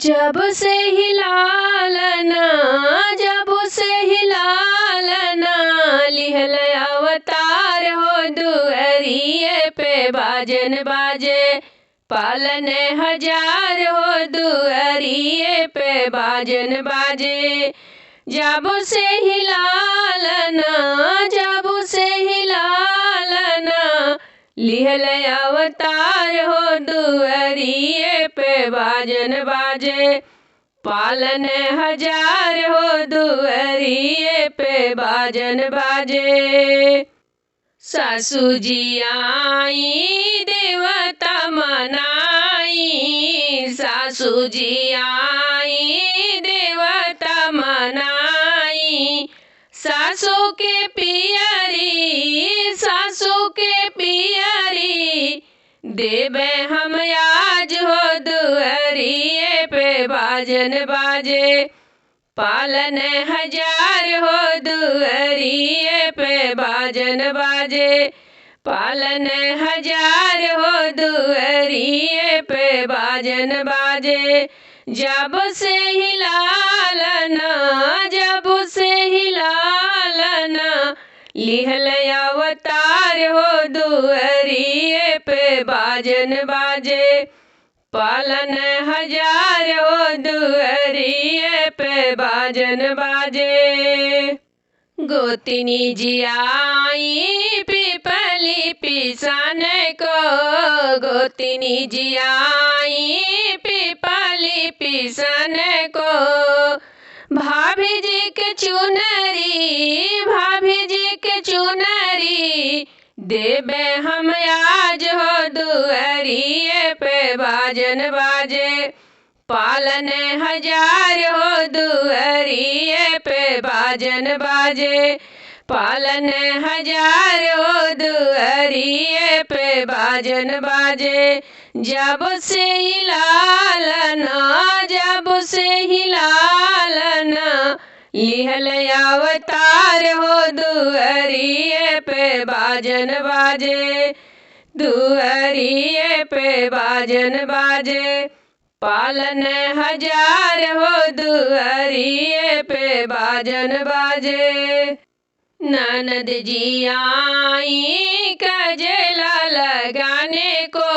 जब से हिलालना जब से हिलालना लिहल अवतार हो दुअरिए पे बाजन बाजे पालन हजार हो दुअरिए पे बाजन बाजे। जब से हिलालना जब से हिलालना लिहल अवतार हो दुअरिए पे बाजन बाजे पालन हजार हो दुअरिए पे बाजन बाजे। सासू जी आई देवता मनाई सासू जी आई देवता मनाई। सासू के पियरी सासू के पियरी देवे हम आज हो दुअरिए पे बाजन बाजे पालन हजार हो दुअरिए पे बाजन बाजे पालन हजार हो दुअरिए पे बाजन बाजे। जब से हिलालना जब से हिलालना लिहल अवतार हो दुअरिए पे बाजन बाजे पालन हजार हो दुअरिए पे बाजन बाजे। गोतिनी जी आई पीपली पिसान को गोतिनी जी आई पीपली पिसान को। भाभी जी के चुनरी भाभी जी के चुनरी देवे हम आज हो दुअरिए पे बाजन बाजे पालन हजार हो दुअरिए पे बाजन बाजे पालन हजार हो दुअरिए पे बाजन बाजे। जब से हिलालना जब से हिलालना लिहल अवतार हो दुअरिए पे बाजन बाजे दुअरिए पे बाजन बाजे पालन हजार हो दुअरिए पे बाजन बाजे। ननद जी आई कजला लगाने को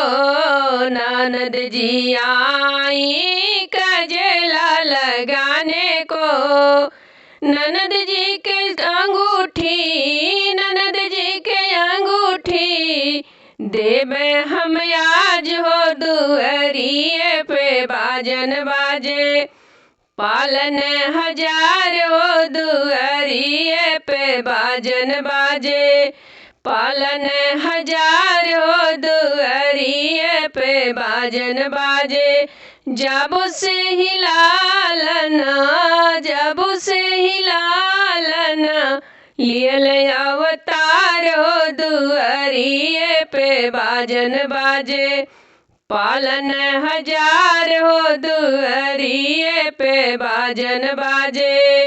ननद जी आई कजला लगाने को। ननद जी के अंगूठी ननद जी के अंगूठी देवे हम आज हो दुअरिए पे बाजन बाजे पालन हजार हो दुअरिए पे बाजन बाजे पालन हजार हो दुअरिए पे बाजन बाजे। जब से हिलालना जब से हिलालना लिहल अवतार हो दुअरिए पे बाजन बाजे पालन हजार हो दुअरिए पे बाजन बाजे।